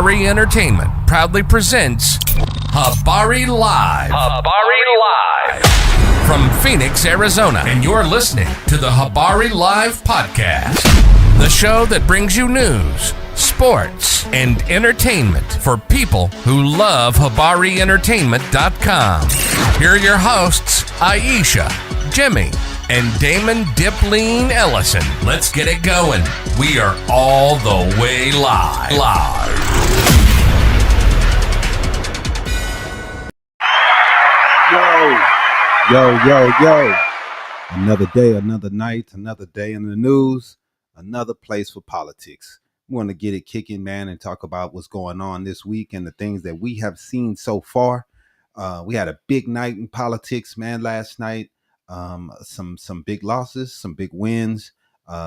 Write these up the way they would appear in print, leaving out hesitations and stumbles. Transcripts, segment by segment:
Habari Entertainment proudly presents Habari Live. Habari Live. From Phoenix, Arizona. And you're listening to the Habari Live podcast, the show that brings you news, sports, and entertainment for people who love HabariEntertainment.com. Here are your hosts, Iesha, Jimmy, and Damon Dipleen Ellison. Let's get it going. We are all the way live. Yo. Another day, another night, another day in the news, another place for politics. We want to get it kicking, man, and talk about what's going on this week and the things that we have seen so far. We had a big night in politics, man, last night. Some big losses, some big wins,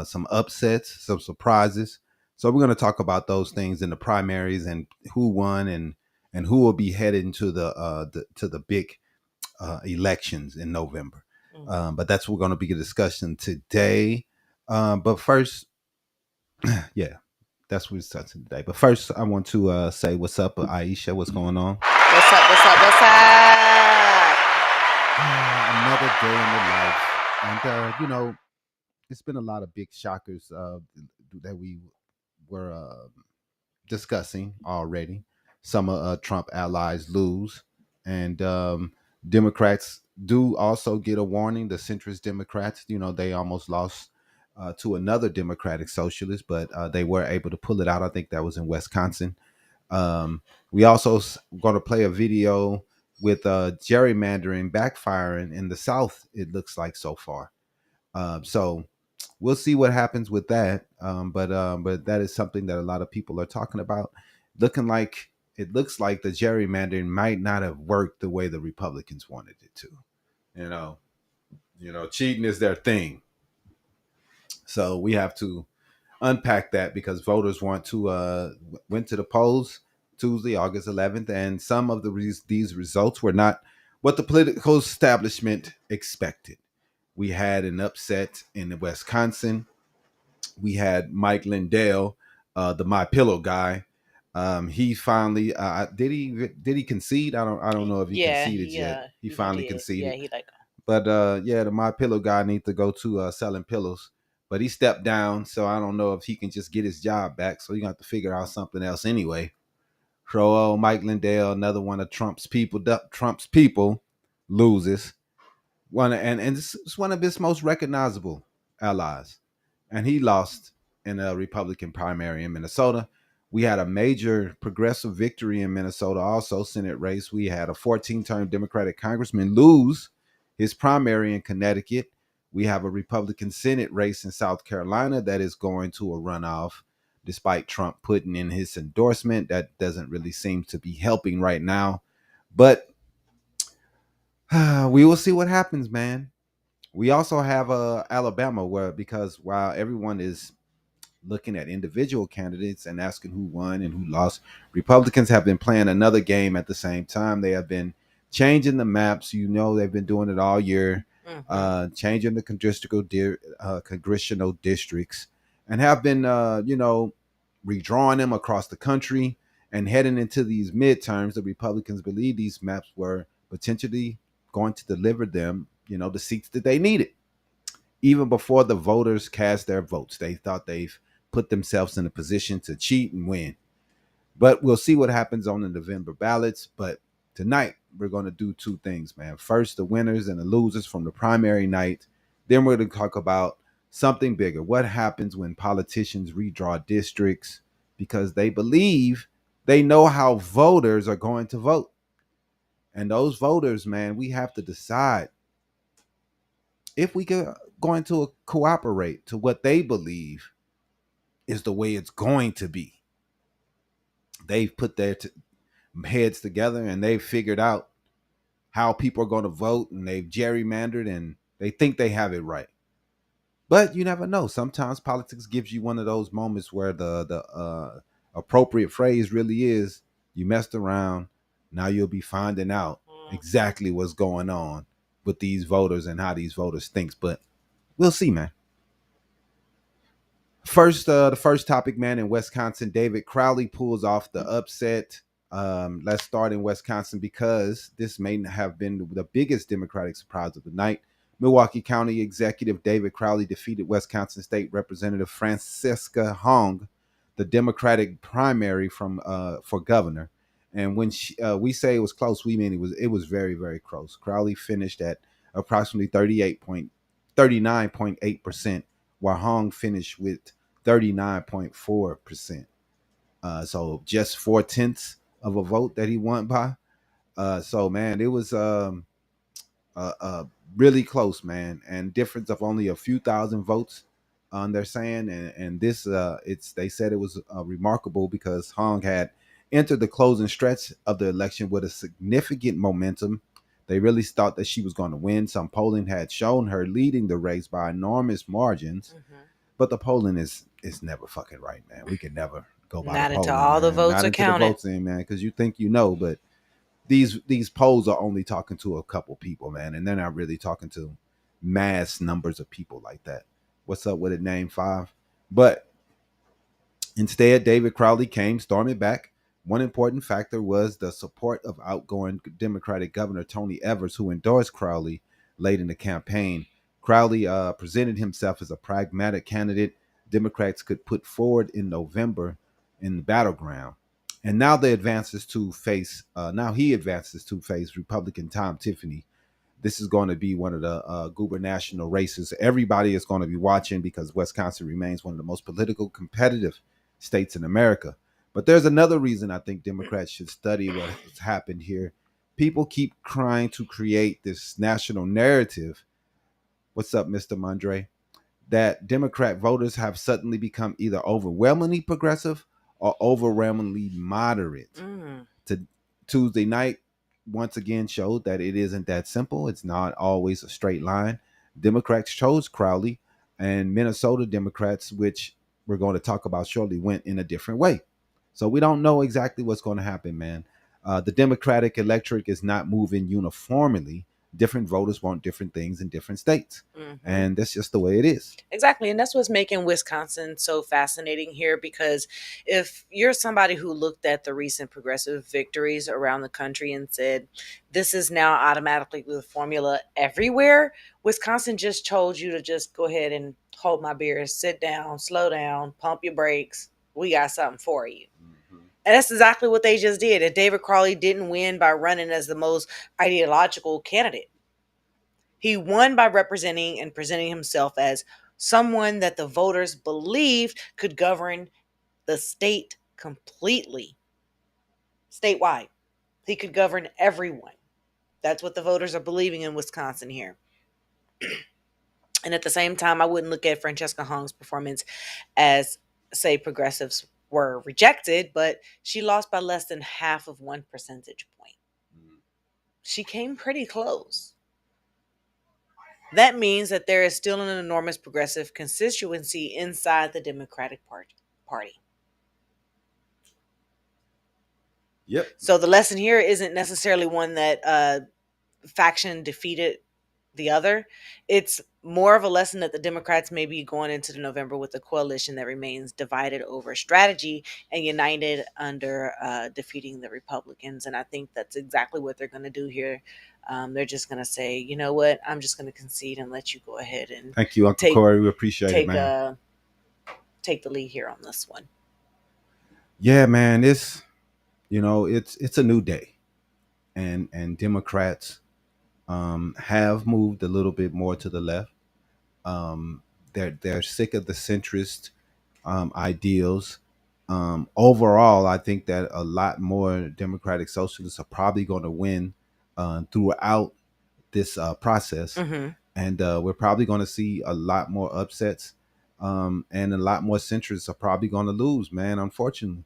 some upsets, some surprises. So we're going to talk about those things in the primaries and who won and who will be heading to the big elections in November. But that's what we're going to be discussing today. But first, yeah, that's what we're discussing today. But first, I want to say what's up, Iesha. What's going on? What's up? Another day in the life. And, it's been a lot of big shockers that we were discussing already. Some Trump allies lose. And Democrats do also get a warning. The centrist Democrats, they almost lost to another Democratic socialist, but they were able to pull it out. I think that was in Wisconsin. We also going to play a video with gerrymandering backfiring in the South, it looks like so far. So we'll see what happens with that. But that is something that a lot of people are talking about. It looks like the gerrymandering might not have worked the way the Republicans wanted it to. Cheating is their thing. So we have to unpack that because voters went to the polls Tuesday, August 11th, and some of these results were not what the political establishment expected. We had an upset in Wisconsin. We had Mike Lindell, the My Pillow guy. He finally did he concede? I don't know if he conceded yet. He finally conceded. Yeah, he like. But the My Pillow guy needs to go to selling pillows. But he stepped down, so I don't know if he can just get his job back. So you're gonna have to figure out something else anyway. So Mike Lindell, another one of Trump's people loses. And it's one of his most recognizable allies. And he lost in a Republican primary in Minnesota. We had a major progressive victory in Minnesota, also Senate race. We had a 14-term Democratic congressman lose his primary in Connecticut. We have a Republican Senate race in South Carolina that is going to a runoff, despite Trump putting in his endorsement. That doesn't really seem to be helping right now. But we will see what happens, man. We also have Alabama, because while everyone is looking at individual candidates and asking who won and who lost, Republicans have been playing another game at the same time. They have been changing the maps. They've been doing it all year, changing the congressional districts, and have been, redrawing them across the country. And heading into these midterms, the Republicans believe these maps were potentially going to deliver them, the seats that they needed. Even before the voters cast their votes, they thought they've put themselves in a position to cheat and win. But we'll see what happens on the November ballots. But tonight, we're going to do two things, man. First, the winners and the losers from the primary night. Then we're going to talk about something bigger. What happens when politicians redraw districts because they believe they know how voters are going to vote. And those voters, man, we have to decide if we are going to cooperate to what they believe is the way it's going to be. They've put their heads together and they've figured out how people are going to vote, and they've gerrymandered and they think they have it right. But you never know. Sometimes politics gives you one of those moments where the appropriate phrase really is, you messed around, now you'll be finding out exactly what's going on with these voters and how these voters think. But we'll see, man. The first topic, man, in Wisconsin, David Crowley pulls off the upset. Let's start in Wisconsin because this may have been the biggest Democratic surprise of the night. Milwaukee County Executive David Crowley defeated Wisconsin State Representative Francisca Hong, the Democratic primary for governor. And when we say it was close, we mean it was very, very close. Crowley finished at approximately 39.8%, while Hong finished with 39.4%. So just 4/10 of a vote that he won by. So man, it was really close, man, and difference of only a few thousand votes. They're saying, and this they said it was remarkable because Hong had entered the closing stretch of the election with a significant momentum. They really thought that she was going to win. Some polling had shown her leading the race by enormous margins, but the polling is never fucking right, man. We can never go by Not the until polling, all the man. votes Not are until counted. the votes in, man, because you think you know, but these polls are only talking to a couple people, man, and they're not really talking to mass numbers of people like that. What's up with it, name 5? But instead, David Crowley came storming back. One important factor was the support of outgoing Democratic Governor Tony Evers, who endorsed Crowley late in the campaign. Crowley presented himself as a pragmatic candidate Democrats could put forward in November in the battleground. And now he advances to face Republican Tom Tiffany. This is going to be one of the gubernatorial races. Everybody is going to be watching because Wisconsin remains one of the most political competitive states in America. But there's another reason I think Democrats should study what has happened here. People keep trying to create this national narrative. What's up, Mr. Mondre? That Democrat voters have suddenly become either overwhelmingly progressive or overwhelmingly moderate. Tuesday night once again showed that it isn't that simple. It's not always a straight line. Democrats chose Crowley, and Minnesota Democrats, which we're going to talk about shortly, went in a different way. So we don't know exactly what's going to happen, man. The Democratic electorate is not moving uniformly. Different voters want different things in different states. And that's just the way it is. Exactly. And that's what's making Wisconsin so fascinating here, because if you're somebody who looked at the recent progressive victories around the country and said, this is now automatically the formula everywhere, Wisconsin just told you to just go ahead and hold my beer, sit down, slow down, pump your brakes. We got something for you. And that's exactly what they just did. And David Crowley didn't win by running as the most ideological candidate. He won by representing and presenting himself as someone that the voters believed could govern the state completely, statewide. He could govern everyone. That's what the voters are believing in Wisconsin here. And at the same time, I wouldn't look at Francisca Hong's performance as, say, progressives were rejected, but she lost by less than half of 1 percentage point. She came pretty close. That means that there is still an enormous progressive constituency inside the Democratic Party. Yep. So the lesson here isn't necessarily one that faction defeated the other. It's more of a lesson that the Democrats may be going into the November with a coalition that remains divided over strategy and united under defeating the Republicans. And I think that's exactly what they're going to do here. They're just going to say, you know what, I'm just going to concede and let you go ahead and thank you, Uncle Corey. We appreciate it, man. Take the lead here on this one. Yeah, man. It's a new day, and Democrats have moved a little bit more to the left. They're sick of the centrist ideals. Overall, I think that a lot more Democratic socialists are probably going to win throughout this process, and we're probably going to see a lot more upsets, and a lot more centrists are probably going to lose, man. Unfortunately,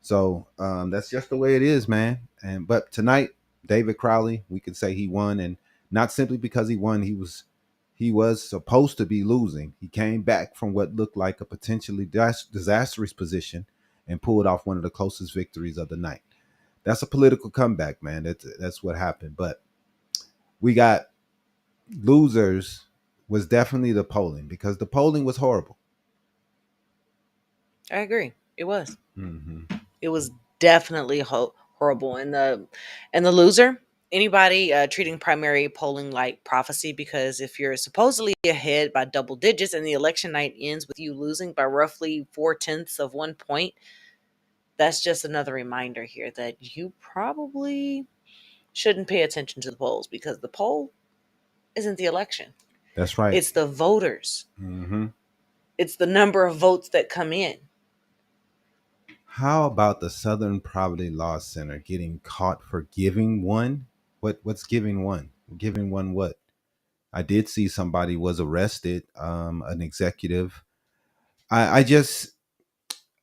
so that's just the way it is, man. But tonight, David Crowley, we can say he won, and not simply because he won. He was supposed to be losing. He came back from what looked like a potentially disastrous position and pulled off one of the closest victories of the night. That's a political comeback, man. That's what happened. But we got losers was definitely the polling, because the polling was horrible. I agree. It was. Hmm. It was definitely horrible. And the loser, anybody treating primary polling like prophecy, because if you're supposedly ahead by double digits and the election night ends with you losing by roughly 4/10 of 1 point, that's just another reminder here that you probably shouldn't pay attention to the polls, because the poll isn't the election. That's right. It's the voters. Hmm. It's the number of votes that come in. How about the Southern Poverty Law Center getting caught for giving one? What's giving one? Giving one what? I did see somebody was arrested, an executive. I just,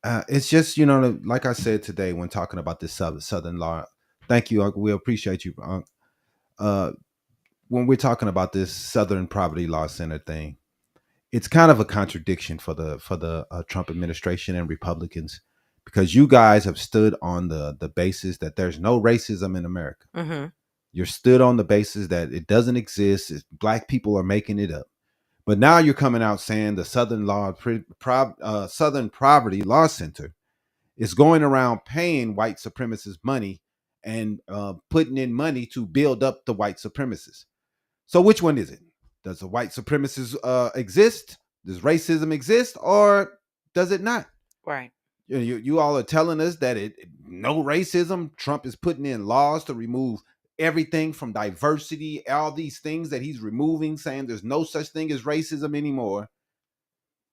it's just, like I said today when talking about this Southern law. Thank you, Uncle. We appreciate you, Uncle. Uh, when we're talking about this Southern Poverty Law Center thing, it's kind of a contradiction for the Trump administration and Republicans, because you guys have stood on the basis that there's no racism in America. Mm-hmm. You're stood on the basis that it doesn't exist. Black people are making it up. But now you're coming out saying the Southern Poverty Law Center is going around paying white supremacists money and putting in money to build up the white supremacists. So which one is it? Does the white supremacists exist? Does racism exist, or does it not? Right. You all are telling us that no racism. Trump is putting in laws to remove everything from diversity, all these things that he's removing, saying there's no such thing as racism anymore.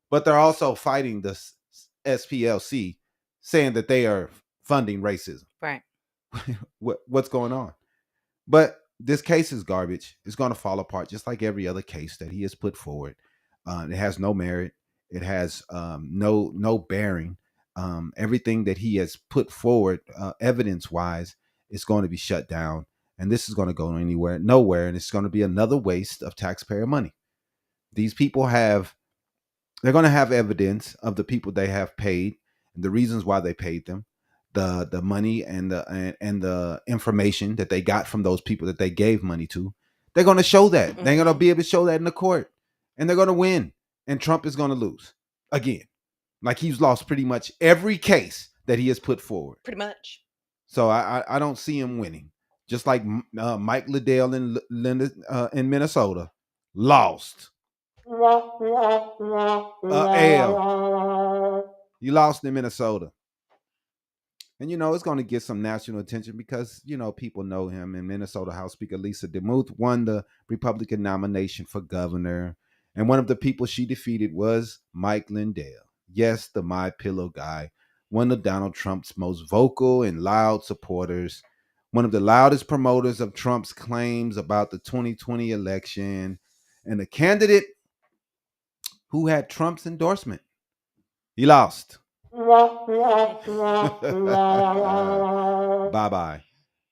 But they're also fighting the SPLC, saying that they are funding racism. Right. What's going on? But this case is garbage. It's going to fall apart just like every other case that he has put forward. It has no merit. It has no bearing. Everything that he has put forward, evidence wise, is going to be shut down. And this is going to go nowhere. And it's going to be another waste of taxpayer money. These people they're going to have evidence of the people they have paid and the reasons why they paid them, the money and the information that they got from those people that they gave money to. They're going to show that. They're going to be able to show that in the court, and they're going to win. And Trump is going to lose again, like he's lost pretty much every case that he has put forward. Pretty much. So I don't see him winning. Just like Mike Lindell in Minnesota lost. L. He lost in Minnesota. And, it's going to get some national attention because, people know him. And Minnesota House Speaker Lisa Demuth won the Republican nomination for governor. And one of the people she defeated was Mike Lindell. Yes, the My Pillow guy, one of Donald Trump's most vocal and loud supporters, one of the loudest promoters of Trump's claims about the 2020 election, and a candidate who had Trump's endorsement. He lost. Bye-bye.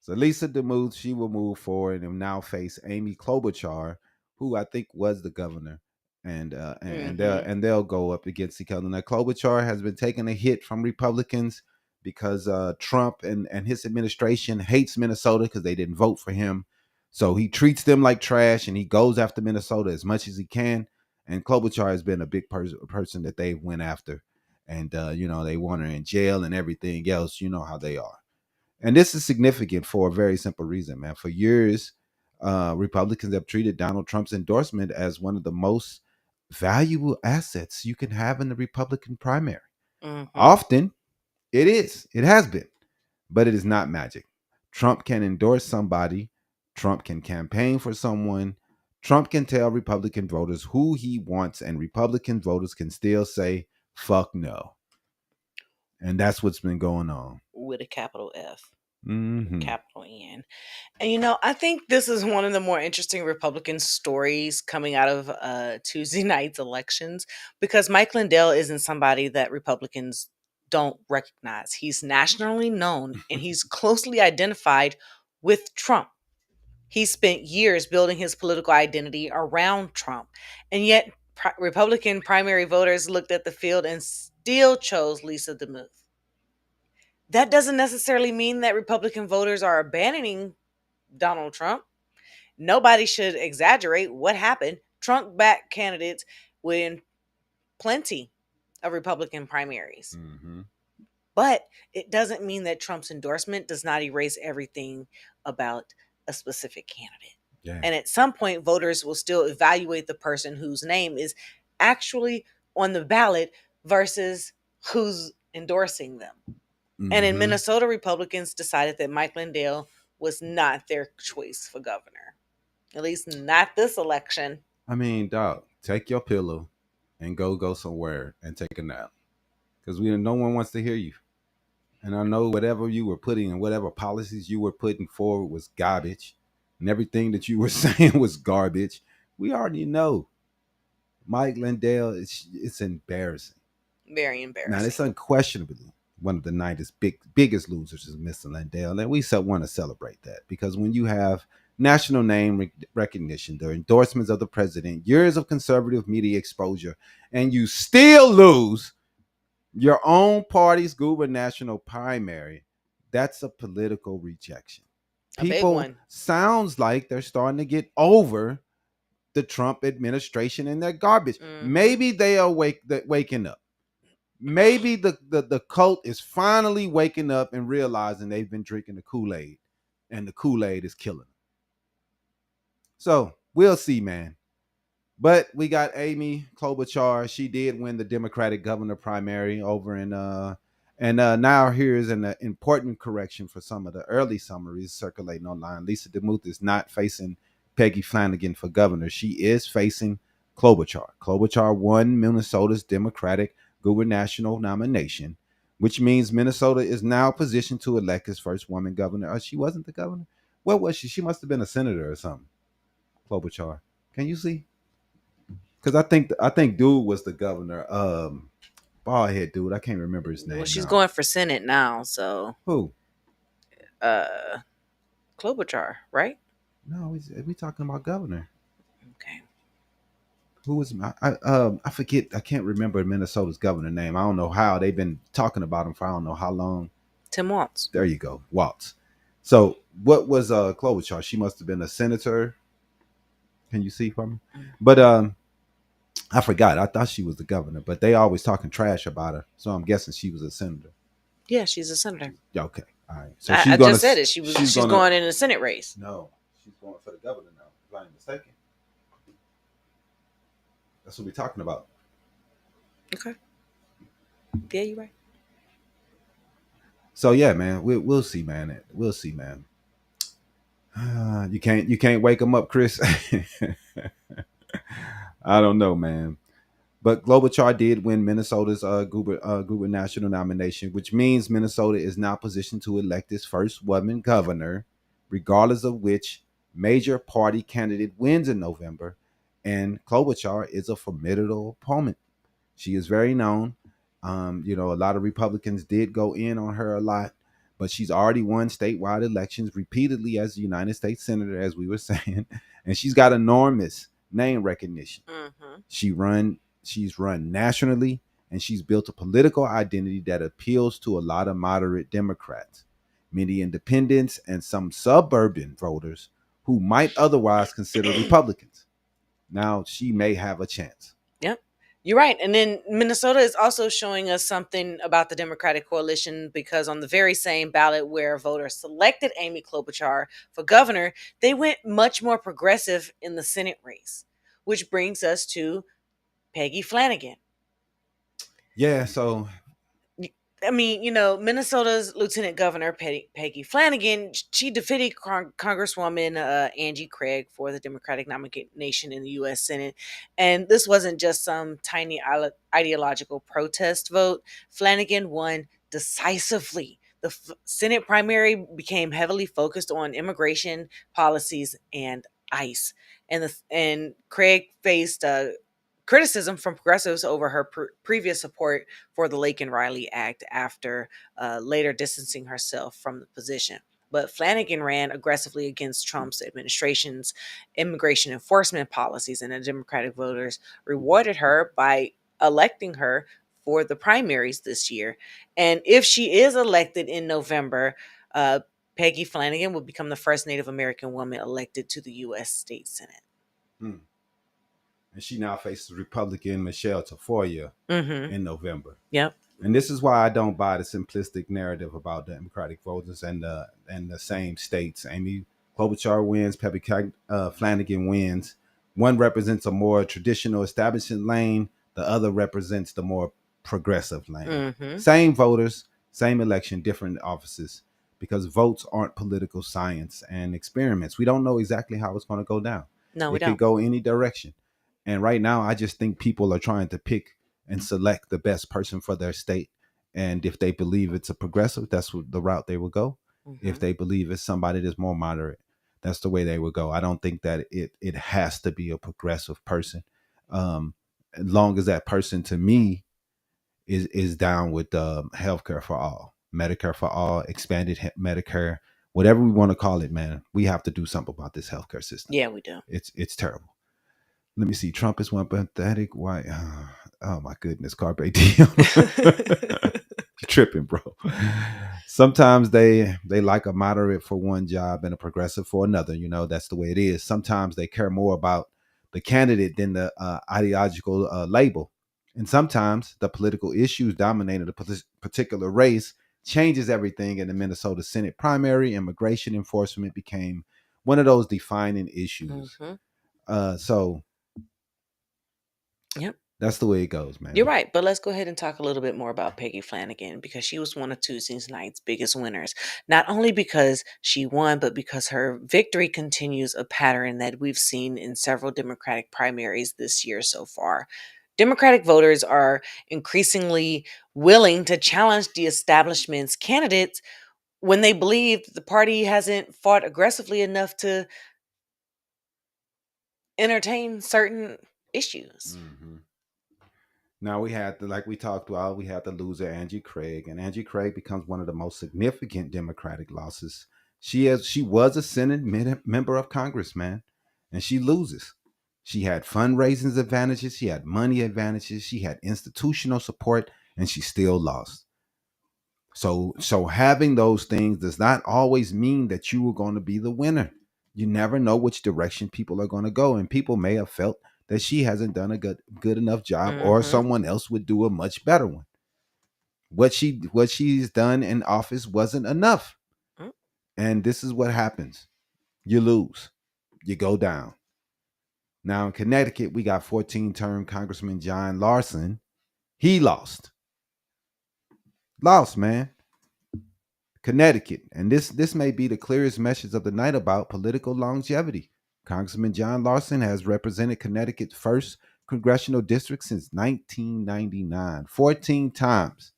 So Lisa Demuth, she will move forward and now face Amy Klobuchar, who I think was the governor. And they'll go up against each other. Now, Klobuchar has been taking a hit from Republicans because Trump and his administration hates Minnesota because they didn't vote for him. So he treats them like trash, and he goes after Minnesota as much as he can. And Klobuchar has been a big person that they went after. And, they want her in jail and everything else. You know how they are. And this is significant for a very simple reason, man. For years, Republicans have treated Donald Trump's endorsement as one of the most valuable assets you can have in the Republican primary. Mm-hmm. Often, it is. It has been. But it is not magic. Trump can endorse somebody. Trump can campaign for someone. Trump can tell Republican voters who he wants, and Republican voters can still say, fuck no. And that's what's been going on. With a capital F. Mm-hmm. Capital N. And, I think this is one of the more interesting Republican stories coming out of Tuesday night's elections, because Mike Lindell isn't somebody that Republicans don't recognize. He's nationally known, and he's closely identified with Trump. He spent years building his political identity around Trump. And yet Republican primary voters looked at the field and still chose Lisa Demuth. That doesn't necessarily mean that Republican voters are abandoning Donald Trump. Nobody should exaggerate what happened. Trump-backed candidates win plenty. of Republican primaries. Mm-hmm. But it doesn't mean that Trump's endorsement does not erase everything about a specific candidate. Yeah. And at some point, voters will still evaluate the person whose name is actually on the ballot versus who's endorsing them. And in Mm-hmm. Minnesota, Republicans decided that Mike Lindell was not their choice for governor, at least not this election. I mean, dog, take your pillow and go somewhere and take a nap, because no one wants to hear you. And I know whatever you were putting and whatever policies you were putting forward was garbage, and everything that you were saying was garbage. We already know Mike Lindell. It's embarrassing. Very Now, embarrassing. it's unquestionably one of the '90s biggest losers is Mr. Lindell, and we want to celebrate that, because when you have national name recognition, the endorsements of the president, years of conservative media exposure, and you still lose your own party's gubernatorial primary, that's a political rejection. A big People one. sounds like they're starting to get over the Trump administration and their garbage. Mhm. Maybe they are waking up. Maybe the cult is finally waking up and realizing they've been drinking the Kool-Aid, and the Kool-Aid is killing them. So we'll see, man. But we got Amy Klobuchar. She did win the Democratic governor primary over in now here's an important correction for some of the early summaries circulating online. Lisa Demuth is not facing Peggy Flanagan for governor. She is facing Klobuchar. Klobuchar won Minnesota's Democratic gubernatorial nomination, which means Minnesota is now positioned to elect its first woman governor. Oh, she wasn't the governor? What was she? She must have been a senator or something. Klobuchar. Can you see? Because I think dude was the governor. Bald head dude. I can't remember his name. Well, she's now. going for Senate now, so Who? Klobuchar, right? No, we talking about governor. Okay. Who was I forget. I can't remember Minnesota's governor name. I don't know how they've been talking about him for I don't know how long. Tim Walz. There you go, Waltz. So what was Klobuchar? She must have been a senator. Can you see for me? But I forgot. I thought she was the governor, but they always talking trash about her. So I'm guessing she was a senator. Yeah, she's a senator. Yeah, okay. All right. So I just said it. She's going in a Senate race. No, she's going for the governor now, if I'm not mistaken. That's what we're talking about. Okay. Yeah, you're right. So yeah, man, we'll see, man. We'll see, man. You can't wake them up, Chris. I don't know, man. But Klobuchar did win Minnesota's gubernatorial nomination, which means Minnesota is now positioned to elect its first woman governor, regardless of which major party candidate wins in November. And Klobuchar is a formidable opponent. She is very known. A lot of Republicans did go in on her a lot, but she's already won statewide elections repeatedly as a United States Senator, as we were saying, and she's got enormous name recognition. Mm-hmm. She's run nationally, and she's built a political identity that appeals to a lot of moderate Democrats, many independents, and some suburban voters who might otherwise consider Republicans. Now she may have a chance. Yep. You're right. And then Minnesota is also showing us something about the Democratic coalition, because on the very same ballot where voters selected Amy Klobuchar for governor, they went much more progressive in the Senate race, which brings us to Peggy Flanagan. Yeah, so I mean, Minnesota's Lieutenant Governor Peggy Flanagan, she defeated Congresswoman Angie Craig for the Democratic nomination in the U.S. Senate. And this wasn't just some tiny ideological protest vote. Flanagan won decisively. The Senate primary became heavily focused on immigration policies and ICE. And Craig faced criticism from progressives over her previous support for the Laken Riley Act after later distancing herself from the position. But Flanagan ran aggressively against Trump's administration's immigration enforcement policies, and the Democratic voters rewarded her by electing her for the primaries this year. And if she is elected in November, Peggy Flanagan will become the first Native American woman elected to the U.S. State Senate. and she now faces Republican Michelle Tafoya Mm-hmm. in November. Yep. And this is why I don't buy the simplistic narrative about Democratic voters and the same states. Amy Klobuchar wins, Peggy Flanagan wins. One represents a more traditional establishment lane. The other represents the more progressive lane. Mm-hmm. Same voters, same election, different offices, because votes aren't political science and experiments. We don't know exactly how it's going to go down. No, we It don't. could go any direction. And right now, I just think people are trying to pick and select the best person for their state. And if they believe it's a progressive, that's the route they will go. Mm-hmm. If they believe it's somebody that's more moderate, that's the way they would go. I don't think that it has to be a progressive person. As long as that person, to me, is down with healthcare for all, Medicare for all, expanded Medicare, whatever we want to call it, man. We have to do something about this healthcare system. Yeah, we do. It's terrible. Let me see. Trump is one pathetic white. Oh my goodness, Carpe Diem. You're tripping, bro. Sometimes they like a moderate for one job and a progressive for another. You know, that's the way it is. Sometimes they care more about the candidate than the ideological label. And sometimes the political issues dominating a particular race changes everything. In the Minnesota Senate primary, immigration enforcement became one of those defining issues. Mm-hmm. So Yep. That's the way it goes, man. You're right, but let's go ahead and talk a little bit more about Peggy Flanagan, because she was one of Tuesday night's biggest winners. Not only because she won, but because her victory continues a pattern that we've seen in several Democratic primaries this year so far. Democratic voters are increasingly willing to challenge the establishment's candidates when they believe the party hasn't fought aggressively enough to entertain certain issues. Mm-hmm. Now we had like we talked about, we had the loser Angie Craig, and Angie Craig becomes one of the most significant Democratic losses. She was a Senate member of Congress, man, and she loses. She had fundraising advantages, she had money advantages, she had institutional support, and she still lost. So having those things does not always mean that you are going to be the winner. You never know which direction people are going to go, and people may have felt that she hasn't done a good enough job, or someone else would do a much better one. What she's done in office wasn't enough. And this is what happens. You lose. You go down. Now in Connecticut, we got 14-term Congressman John Larson. He lost. Lost, man. Connecticut. And this may be the clearest message of the night about political longevity. Congressman John Larson has represented Connecticut's first congressional district since 1999. 14 times.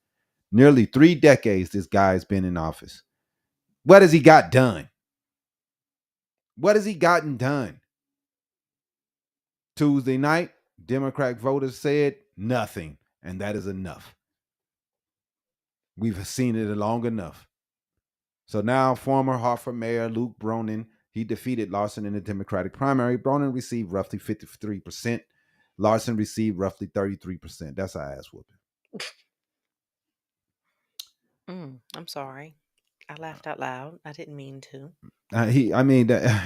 Nearly 3 decades this guy's been in office. What has he got done? What has he gotten done? Tuesday night, Democratic voters said nothing, and that is enough. We've seen it long enough. So now former Hartford Mayor Luke Bronin, he defeated Larson in the Democratic primary. Bronin received roughly 53%. Larson received roughly 33%. That's our ass whooping. I'm sorry. I laughed out loud. I didn't mean to.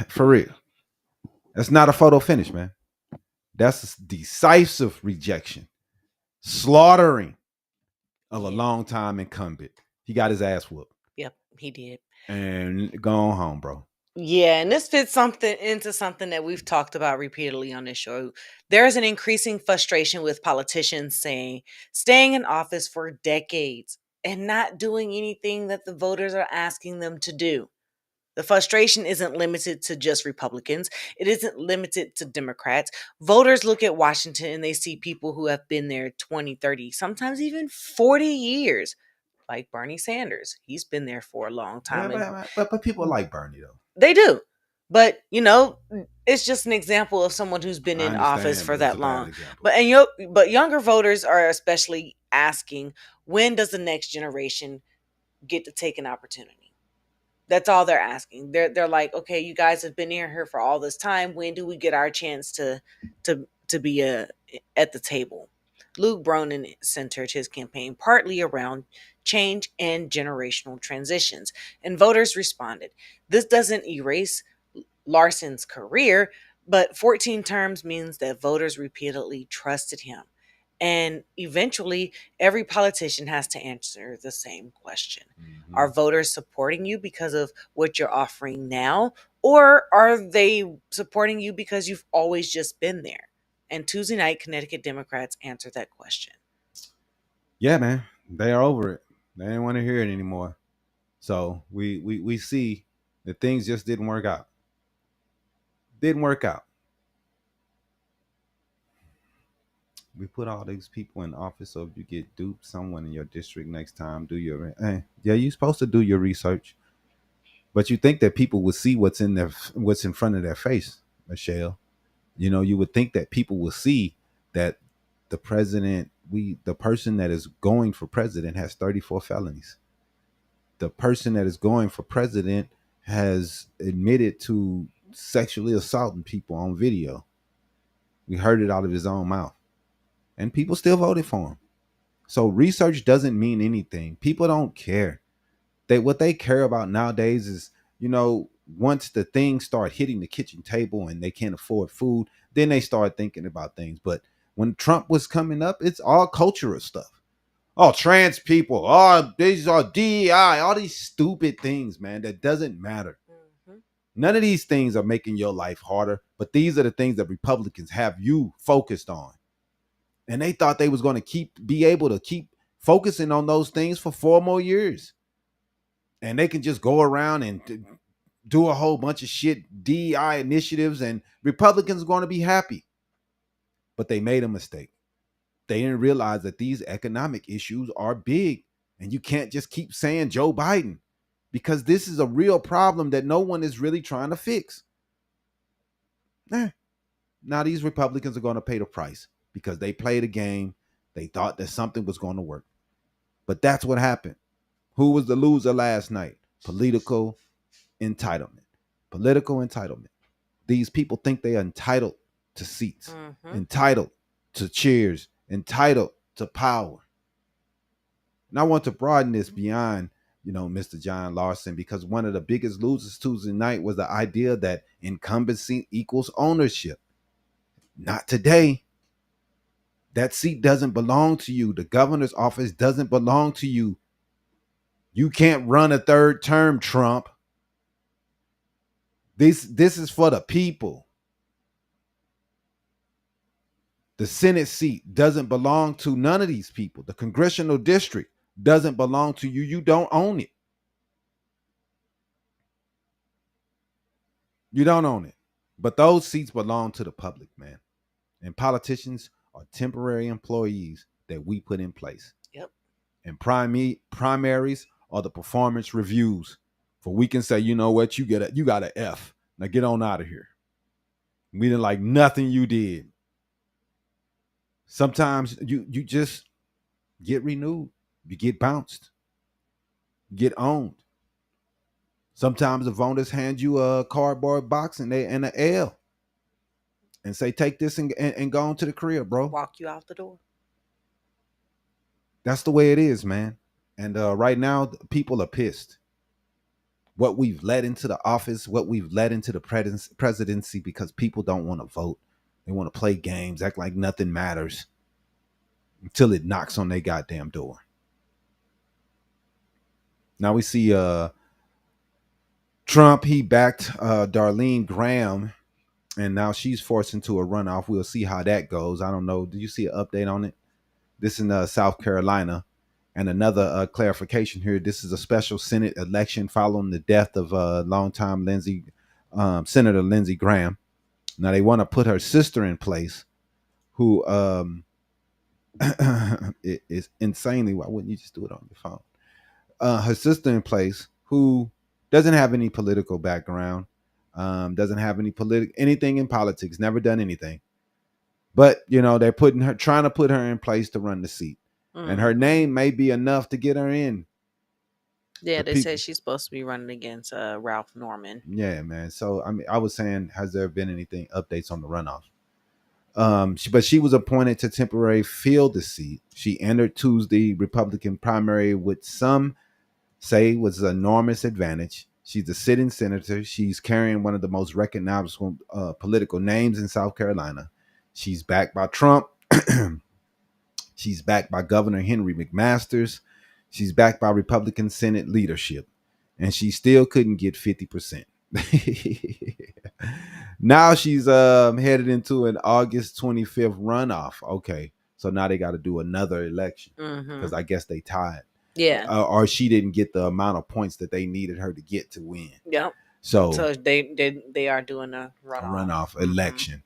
For real. That's not a photo finish, man. That's a decisive rejection. Slaughtering of a longtime incumbent. He got his ass whooped. Yep, he did. And gone home, bro. Yeah, and this fits into something that we've talked about repeatedly on this show. There is an increasing frustration with politicians saying staying in office for decades and not doing anything that the voters are asking them to do. The frustration isn't limited to just Republicans. It isn't limited to Democrats. Voters look at Washington and they see people who have been there 20, 30, sometimes even 40 years, like Bernie Sanders. He's been there for a long time. But people like Bernie, though. They do. But, it's just an example of someone who's been in office for that long. But younger voters are especially asking, when does the next generation get to take an opportunity? That's all they're asking. They're like, okay, you guys have been here for all this time. When do we get our chance to be at the table? Luke Bronin centered his campaign partly around change and generational transitions, and voters responded. This doesn't erase Larson's career, But 14 terms means that voters repeatedly trusted him. And eventually, every politician has to answer the same question. Are voters supporting you because of what you're offering now? Or are they supporting you because you've always just been there? And Tuesday night, Connecticut Democrats answered that question. Yeah, man, they are over it. They didn't want to hear it anymore. So we see that things just didn't work out. Didn't work out. We put all these people in office, so if you get duped, someone in your district next time, do your yeah, you're supposed to do your research, but you think that people will see what's in front of their face, Michelle. You know, you would think that people will see that the person that is going for president has 34 felonies. The person that is going for president has admitted to sexually assaulting people on video. We heard it out of his own mouth. And people still voted for him. So research doesn't mean anything. People don't care. What they care about nowadays is, once the things start hitting the kitchen table and they can't afford food, then they start thinking about things. But when Trump was coming up, it's all cultural stuff. Oh, trans people. Oh, these are DEI. All these stupid things, man, that doesn't matter. None of these things are making your life harder, but these are the things that Republicans have you focused on. And they thought they was going to be able to keep focusing on those things for 4 more years. And they can just go around and do a whole bunch of shit, DEI initiatives, and Republicans are going to be happy. But they made a mistake. They didn't realize that these economic issues are big. And you can't just keep saying Joe Biden, because this is a real problem that no one is really trying to fix. Now these Republicans are going to pay the price, because they played a game. They thought that something was going to work. But that's what happened. Who was the loser last night? Political entitlement. Political entitlement. These people think they are entitled to seats, entitled to chairs, entitled to power. And I want to broaden this beyond, Mr. John Larson, because one of the biggest losers Tuesday night was the idea that incumbency equals ownership. Not today. That seat doesn't belong to you. The governor's office doesn't belong to you. You can't run a third term, Trump. This is for the people. The Senate seat doesn't belong to none of these people. The Congressional District doesn't belong to you. You don't own it. You don't own it. But those seats belong to the public, man. And politicians are temporary employees that we put in place. Yep. And primaries are the performance reviews. For we can say, you know what, you got an F. Now get on out of here. We didn't like nothing you did. Sometimes you just get renewed. You get bounced. You get owned. Sometimes the voters hand you a cardboard box and an L. And say, take this and go on to the crib, bro. Walk you out the door. That's the way it is, man. And right now, people are pissed. What we've led into the office, what we've led into the presidency, because people don't want to vote. They want to play games, act like nothing matters until it knocks on their goddamn door. Now we see Trump, he backed Darline Graham, and now she's forced into a runoff. We'll see how that goes. I don't know. Did you see an update on it? This in South Carolina. And another clarification here. This is a special Senate election following the death of longtime Senator Lindsey Graham. Now they want to put her sister in place, who is insanely. Why wouldn't you just do it on your phone? Her sister in place, who doesn't have any political background. Doesn't have anything in politics, never done anything. But, they're trying to put her in place to run the seat. And her name may be enough to get her in. Yeah, they say she's supposed to be running against Ralph Norman. Yeah, man. So, I was saying, has there been updates on the runoff? But she was appointed to temporarily fill the seat. She entered Tuesday Republican primary with some say was an enormous advantage. She's a sitting senator. She's carrying one of the most recognizable political names in South Carolina. She's backed by Trump. She's backed by Governor Henry McMaster's. She's backed by Republican Senate leadership. And she still couldn't get 50%. Now she's headed into an August 25th runoff. Okay. So now they got to do another election because I guess they tied. Yeah. Or she didn't get the amount of points that they needed her to get to win. Yep. So they are doing a runoff election.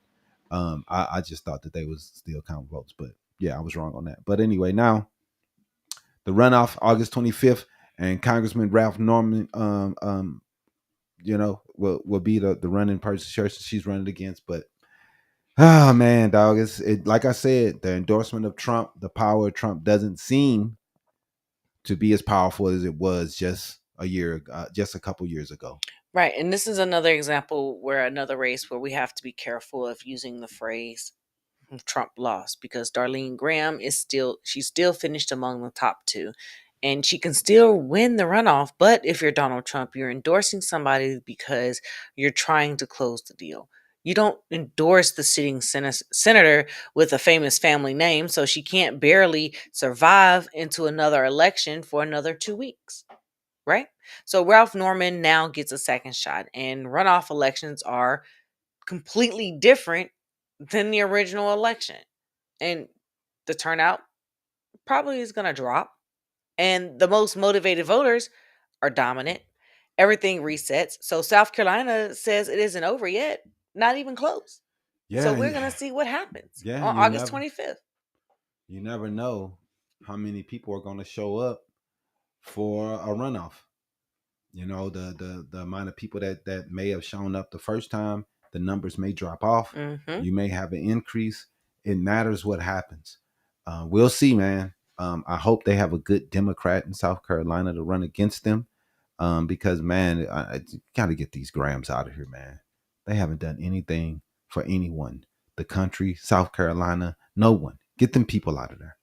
I just thought that they was still count votes, but yeah, I was wrong on that. But anyway, now the runoff August 25th, and Congressman Ralph Norman, will be the running person she's running against. But oh man, dog, it's like I said, the endorsement of Trump, the power of Trump doesn't seem to be as powerful as it was just a couple years ago. Right. And this is another example where another race where we have to be careful of using the phrase Trump lost, because Darline Graham she's still finished among the top two, and she can still win the runoff. But if you're Donald Trump, you're endorsing somebody because you're trying to close the deal. You don't endorse the sitting senator with a famous family name, so she can't barely survive into another election for another 2 weeks. Right? So Ralph Norman now gets a second shot, and runoff elections are completely different than the original election. And the turnout probably is going to drop. And the most motivated voters are dominant. Everything resets. So South Carolina says it isn't over yet. Not even close. Yeah. So we're going to see what happens on August 25th. You never know how many people are going to show up for a runoff. You know, the amount of people that may have shown up the first time, the numbers may drop off. You may have an increase. It matters what happens. We'll see, man. I hope they have a good Democrat in South Carolina to run against them, because, man, I got to get these Grahams out of here, man. They haven't done anything for anyone. The country, South Carolina, no one. Get them people out of there.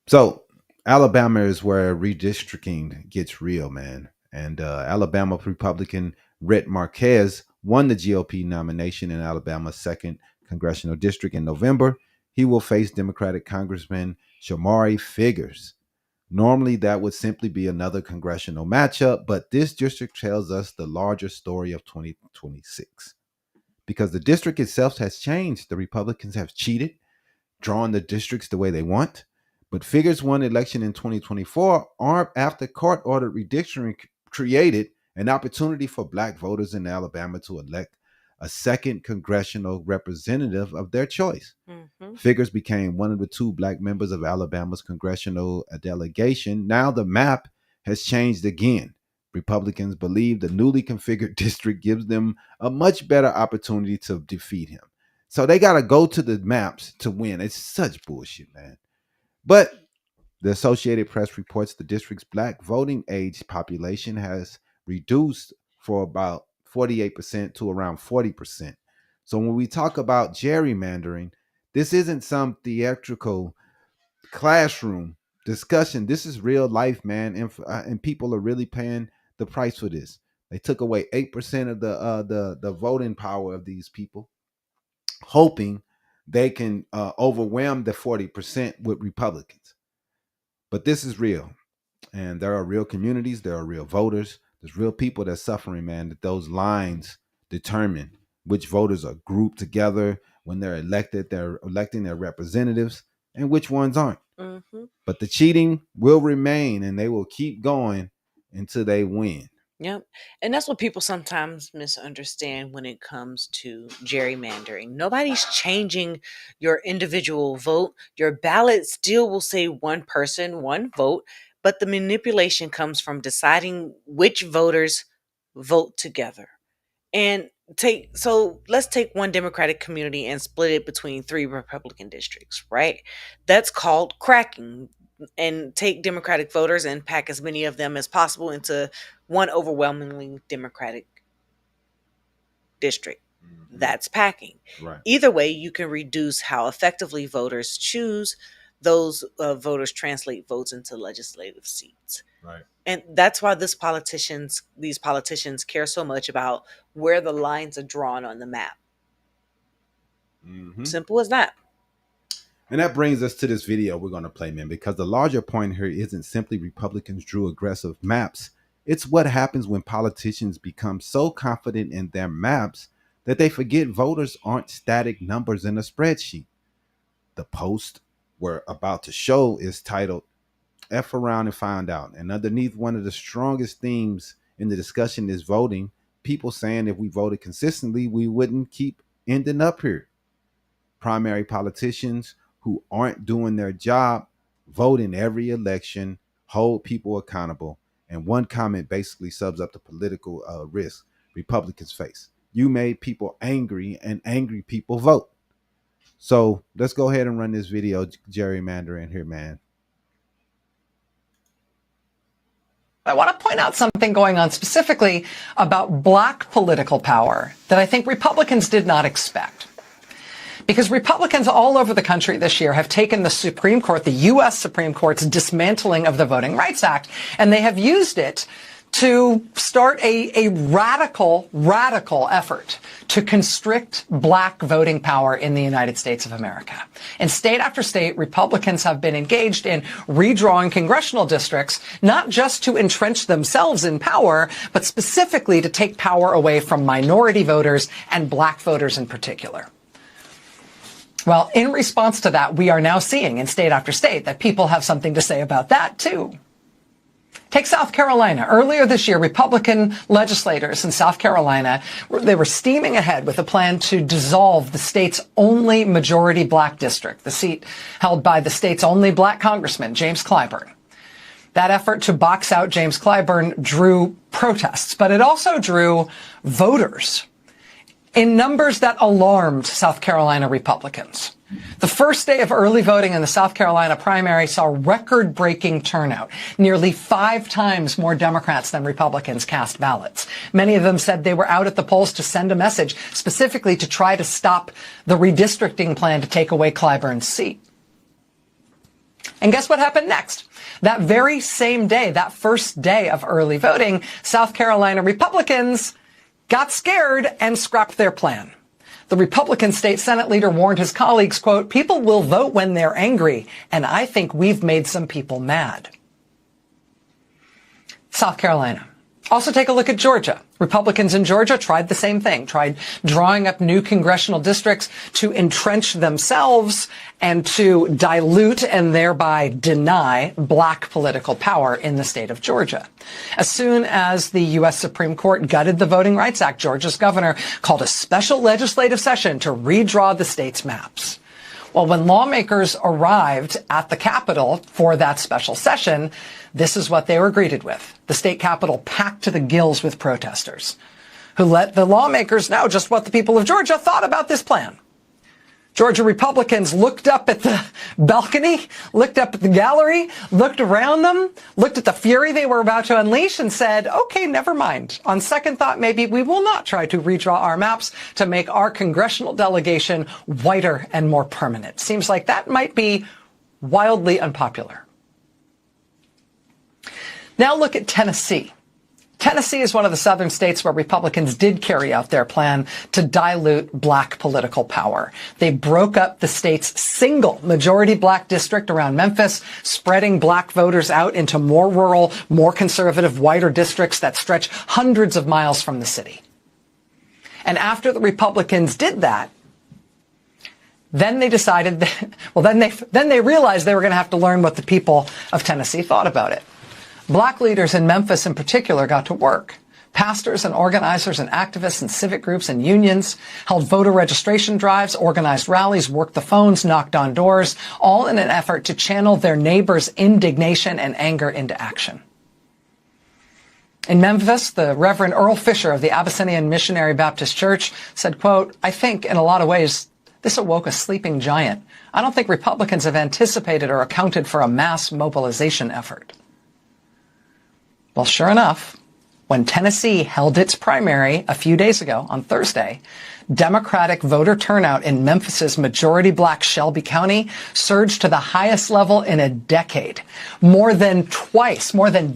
So Alabama is where redistricting gets real, man. And Alabama Republican Rhett Marques won the GOP nomination in Alabama's 2nd Congressional District in November. He will face Democratic Congressman Shomari Figures. Normally, that would simply be another congressional matchup, but this district tells us the larger story of 2026. Because the district itself has changed. The Republicans have cheated, drawn the districts the way they want. But Figures won election in 2024 after court-ordered redistricting created an opportunity for Black voters in Alabama to elect a 2nd congressional representative of their choice. Figures became one of the 2 Black members of Alabama's congressional delegation. Now the map has changed again. Republicans believe the newly configured district gives them a much better opportunity to defeat him. So they got to go to the maps to win. It's such bullshit, man. But the Associated Press reports the district's Black voting age population has reduced for about 48% to around 40%. So when we talk about gerrymandering, this isn't some theatrical classroom discussion. This is real life, man, and people are really paying the price for this. They took away 8% of the voting power of these people, hoping they can overwhelm the 40% with Republicans. But this is real, and there are real communities, there are real voters, there's real people that's suffering, man, that those lines determine which voters are grouped together when they're elected, they're electing their representatives, and which ones aren't. But the cheating will remain, and they will keep going until they win. Yep. And that's what people sometimes misunderstand when it comes to gerrymandering. Nobody's changing your individual vote. Your ballot still will say one person, one vote, but the manipulation comes from deciding which voters vote together. And let's take one Democratic community and split it between 3 Republican districts, right? That's called cracking. And take Democratic voters and pack as many of them as possible into one overwhelmingly Democratic district. That's packing. Right. Either way, you can reduce how effectively voters choose. Those voters translate votes into legislative seats. Right. And that's why these politicians care so much about where the lines are drawn on the map. Simple as that. And that brings us to this video we're going to play, man, because the larger point here isn't simply Republicans drew aggressive maps. It's what happens when politicians become so confident in their maps that they forget voters aren't static numbers in a spreadsheet. The post we're about to show is titled F Around and Find Out. And underneath, one of the strongest themes in the discussion is voting. People saying if we voted consistently, we wouldn't keep ending up here. Primary politicians who aren't doing their job vote in every election, hold people accountable. And one comment basically sums up the political risk Republicans face. You made people angry, and angry people vote. So let's go ahead and run this video, gerrymandering here, man. I want to point out something going on specifically about black political power that I think Republicans did not expect. Because Republicans all over the country this year have taken the Supreme Court, the U.S. Supreme Court's dismantling of the Voting Rights Act, and they have used it to start a radical effort to constrict black voting power in the United States of America. In state after state, Republicans have been engaged in redrawing congressional districts, not just to entrench themselves in power, but specifically to take power away from minority voters and black voters in particular. Well, in response to that, we are now seeing in state after state that people have something to say about that, too. Take South Carolina. Earlier this year, Republican legislators in South Carolina, they were steaming ahead with a plan to dissolve the state's only majority black district, the seat held by the state's only black congressman, James Clyburn. That effort to box out James Clyburn drew protests, but it also drew voters in numbers that alarmed South Carolina Republicans. The first day of early voting in the South Carolina primary saw record-breaking turnout. Nearly 5 times more Democrats than Republicans cast ballots. Many of them said they were out at the polls to send a message, specifically to try to stop the redistricting plan to take away Clyburn's seat. And guess what happened next? That very same day, that first day of early voting, South Carolina Republicans got scared and scrapped their plan. The Republican state Senate leader warned his colleagues, quote, "People will vote when they're angry, and I think we've made some people mad." South Carolina. Also take a look at Georgia. Republicans in Georgia tried the same thing, tried drawing up new congressional districts to entrench themselves and to dilute and thereby deny black political power in the state of Georgia. As soon as the U.S. Supreme Court gutted the Voting Rights Act, Georgia's governor called a special legislative session to redraw the state's maps. Well, when lawmakers arrived at the Capitol for that special session, this is what they were greeted with. The state Capitol packed to the gills with protesters who let the lawmakers know just what the people of Georgia thought about this plan. Georgia Republicans looked up at the balcony, looked up at the gallery, looked around them, looked at the fury they were about to unleash and said, okay, never mind. On second thought, maybe we will not try to redraw our maps to make our congressional delegation whiter and more permanent. Seems like that might be wildly unpopular. Now look at Tennessee. Tennessee is one of the southern states where Republicans did carry out their plan to dilute black political power. They broke up the state's single majority black district around Memphis, spreading black voters out into more rural, more conservative, whiter districts that stretch hundreds of miles from the city. And after the Republicans did that, then they decided that, then they realized they were going to have to learn what the people of Tennessee thought about it. Black leaders in Memphis in particular got to work. Pastors and organizers and activists and civic groups and unions held voter registration drives, organized rallies, worked the phones, knocked on doors, all in an effort to channel their neighbors' indignation and anger into action. In Memphis, the Reverend Earl Fisher of the Abyssinian Missionary Baptist Church said, quote, "I think in a lot of ways this awoke a sleeping giant. I don't think Republicans have anticipated or accounted for a mass mobilization effort." Well, sure enough, when Tennessee held its primary a few days ago on Thursday, Democratic voter turnout in Memphis's majority black Shelby County surged to the highest level in a decade. More than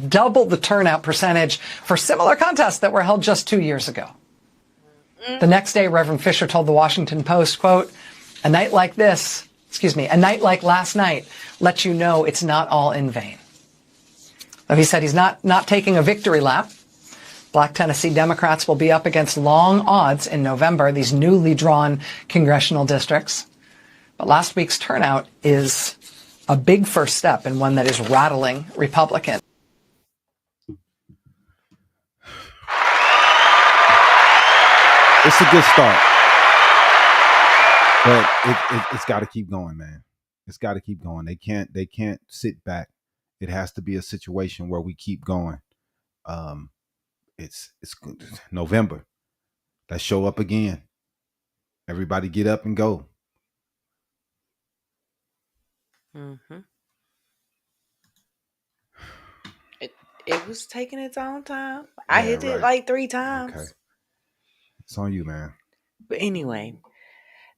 double the turnout percentage for similar contests that were held just 2 years ago. The next day, Reverend Fisher told the Washington Post, quote, a night like last night lets you know it's not all in vain. Though he said he's not taking a victory lap. Black Tennessee Democrats will be up against long odds in November, these newly drawn congressional districts. But last week's turnout is a big first step and one that is rattling Republicans. It's a good start. But it's got to keep going, man. It's got to keep going. They can't sit back. It has to be a situation where we keep going. It's November. Let's show up again. Everybody get up and go. Mm-hmm. It was taking its own time. I hit it like 3 times. Okay. It's on you, man. But anyway,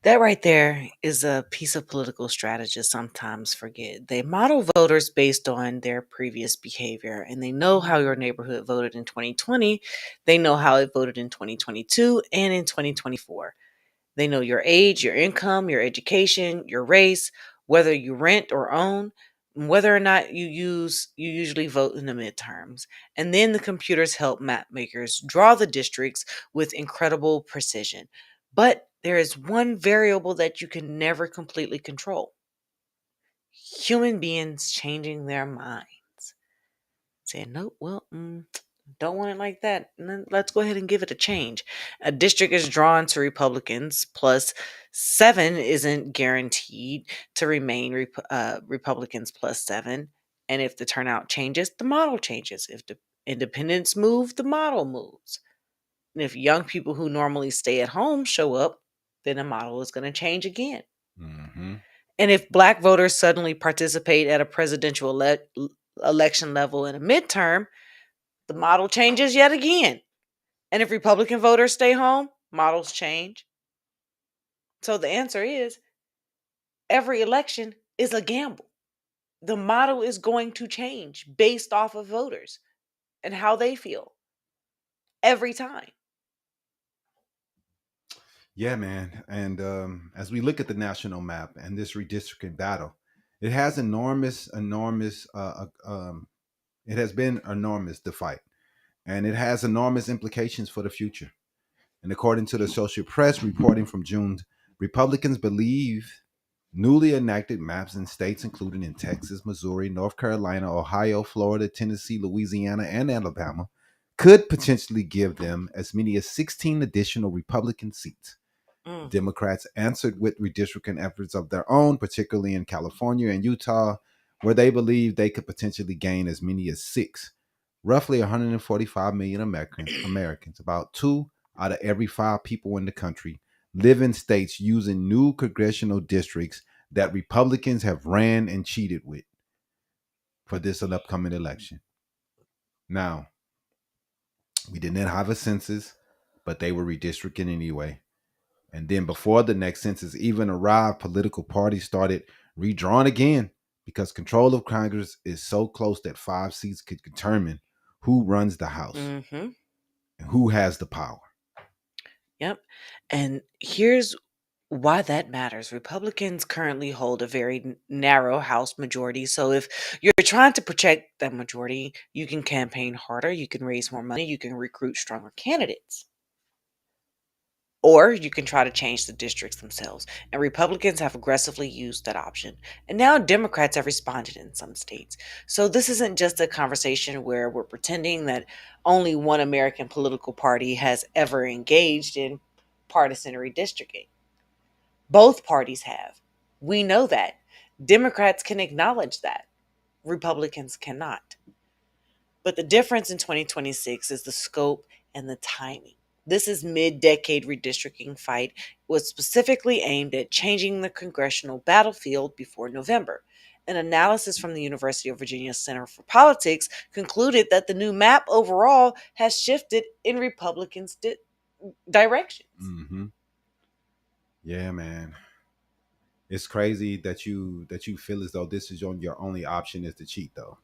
that right there is a piece of political strategists sometimes forget. They model voters based on their previous behavior, and they know how your neighborhood voted in 2020. They know how it voted in 2022 and in 2024. They know your age, your income, your education, your race, whether you rent or own, and whether or not you usually vote in the midterms. And then the computers help map makers draw the districts with incredible precision. But there is one variable that you can never completely control. Human beings changing their minds. Saying, nope, don't want it like that. And then let's go ahead and give it a change. A district is drawn to Republicans plus 7 isn't guaranteed to remain Republicans plus 7. And if the turnout changes, the model changes. If the independents move, the model moves. And if young people who normally stay at home show up, then the model is going to change again. Mm-hmm. And if black voters suddenly participate at a presidential election level in a midterm, the model changes yet again. And if Republican voters stay home, models change. So the answer is every election is a gamble. The model is going to change based off of voters and how they feel every time. Yeah, man. And as we look at the national map and this redistricting battle, it has it has been enormous, the fight. And it has enormous implications for the future. And according to the Associated Press reporting from June, Republicans believe newly enacted maps in states including in Texas, Missouri, North Carolina, Ohio, Florida, Tennessee, Louisiana, and Alabama could potentially give them as many as 16 additional Republican seats. Democrats answered with redistricting efforts of their own, particularly in California and Utah, where they believe they could potentially gain as many as 6. Roughly 145 million Americans, about 2 out of every 5 people in the country, live in states using new congressional districts that Republicans have ran and cheated with for this upcoming election. Now, we didn't have a census, but they were redistricting anyway. And then before the next census even arrived, political parties started redrawing again because control of Congress is so close that 5 seats could determine who runs the House and who has the power. Yep. And here's why that matters. Republicans currently hold a very narrow House majority. So if you're trying to protect that majority, you can campaign harder, you can raise more money, you can recruit stronger candidates. Or you can try to change the districts themselves. And Republicans have aggressively used that option. And now Democrats have responded in some states. So this isn't just a conversation where we're pretending that only one American political party has ever engaged in partisan redistricting. Both parties have. We know that. Democrats can acknowledge that. Republicans cannot. But the difference in 2026 is the scope and the timing. This is mid-decade redistricting fight, was specifically aimed at changing the congressional battlefield before November. An analysis from the University of Virginia Center for Politics concluded that the new map overall has shifted in Republicans' directions. Mm-hmm. Yeah, man. It's crazy that you feel as though this is your only option is to cheat, though.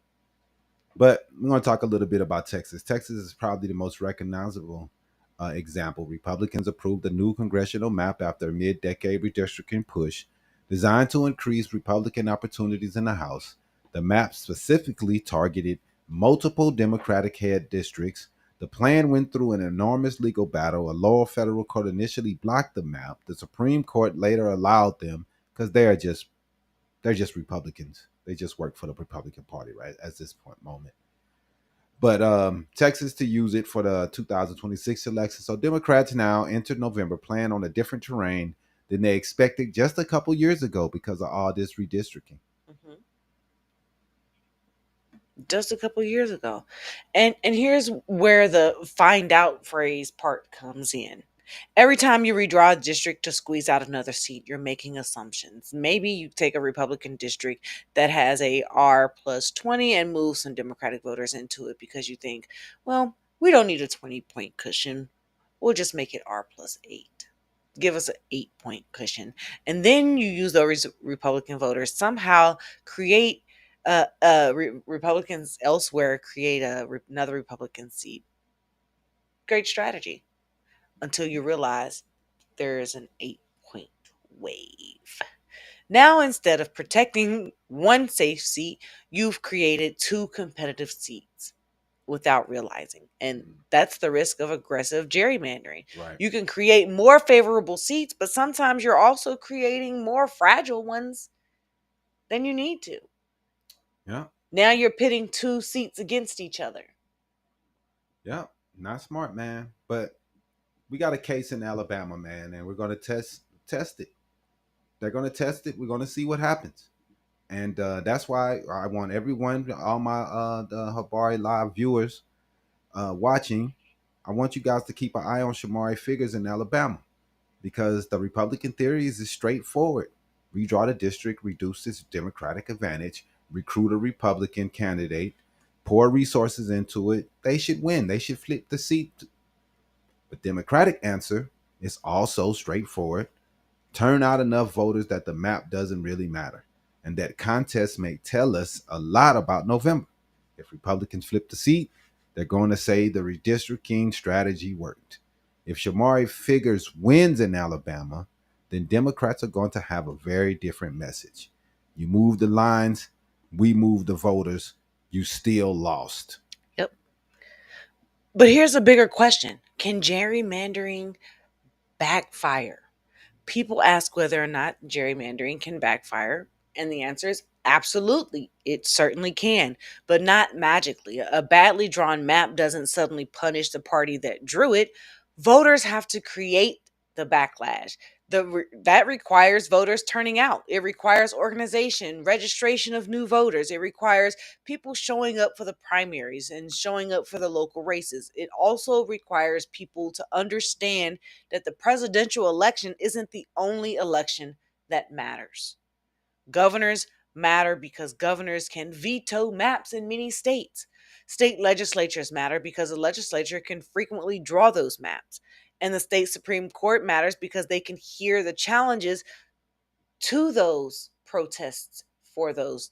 But we're going to talk a little bit about Texas. Texas is probably the most recognizable example. Republicans approved a new congressional map after a mid-decade redistricting push designed to increase Republican opportunities in the House. The map specifically targeted multiple Democratic-head districts. The plan went through an enormous legal battle. A lower federal court initially blocked the map. The Supreme Court later allowed them because they're just Republicans. They just work for the Republican Party, right, at this moment. But Texas to use it for the 2026 election. So Democrats now entered November plan on a different terrain than they expected just a couple years ago because of all this redistricting. Mm-hmm. Just a couple years ago. And here's where the find out phrase part comes in. Every time you redraw a district to squeeze out another seat, you're making assumptions. Maybe you take a Republican district that has a R plus 20 and move some Democratic voters into it because you think, well, we don't need a 20-point cushion. We'll just make it R plus 8. Give us an 8-point cushion. And then you use those Republican voters, somehow create Republicans elsewhere, create another Republican seat. Great strategy. Until you realize there is an 8-point wave. Now, instead of protecting one safe seat, you've created 2 competitive seats without realizing. And that's the risk of aggressive gerrymandering. Right. You can create more favorable seats, but sometimes you're also creating more fragile ones than you need to. Yeah. Now you're pitting 2 seats against each other. Yeah. Not smart, man. But we got a case in Alabama, man, and we're going to test it. They're going to test it. We're going to see what happens. And that's why I want everyone, all my the Habari Live viewers watching, I want you guys to keep an eye on Shomari Figures in Alabama because the Republican theory is straightforward. Redraw the district, reduce its Democratic advantage, recruit a Republican candidate, pour resources into it. They should win. They should flip the seat. The Democratic answer is also straightforward. Turn out enough voters that the map doesn't really matter. And that contest may tell us a lot about November. If Republicans flip the seat, they're going to say the redistricting strategy worked. If Shomari Figures wins in Alabama, then Democrats are going to have a very different message. You move the lines, we move the voters, you still lost. Yep. But here's a bigger question. Can gerrymandering backfire? People ask whether or not gerrymandering can backfire, and the answer is absolutely. It certainly can, but not magically. A badly drawn map doesn't suddenly punish the party that drew it. Voters have to create the backlash. That requires voters turning out. It requires organization, registration of new voters. It requires people showing up for the primaries and showing up for the local races. It also requires people to understand that the presidential election isn't the only election that matters. Governors matter because governors can veto maps in many states. State legislatures matter because the legislature can frequently draw those maps. And the state Supreme Court matters because they can hear the challenges to those protests for those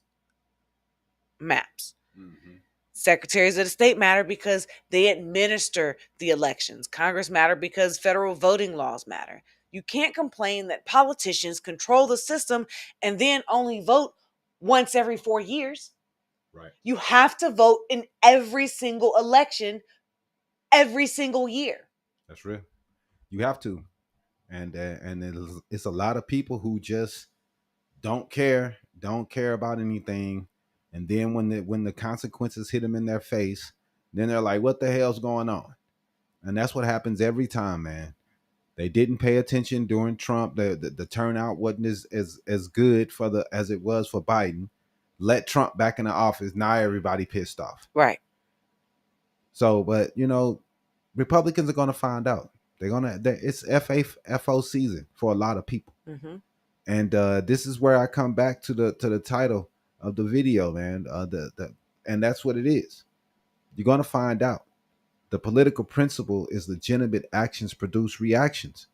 maps. Mm-hmm. Secretaries of the state matter because they administer the elections. Congress matter because federal voting laws matter. You can't complain that politicians control the system and then only vote once every 4 years. Right. You have to vote in every single election, every single year. That's real. You have to, and it's a lot of people who just don't care about anything, and then when the consequences hit them in their face, then they're like, "What the hell's going on?" And that's what happens every time, man. They didn't pay attention during Trump. The turnout wasn't as good as it was for Biden. Let Trump back in the office. Now everybody pissed off. Right. So, but Republicans are going to find out. It's FO season for a lot of people. Mm-hmm. And this is where I come back to the title of the video, man. And that's what it is. You're gonna find out. The political principle is legitimate actions produce reactions.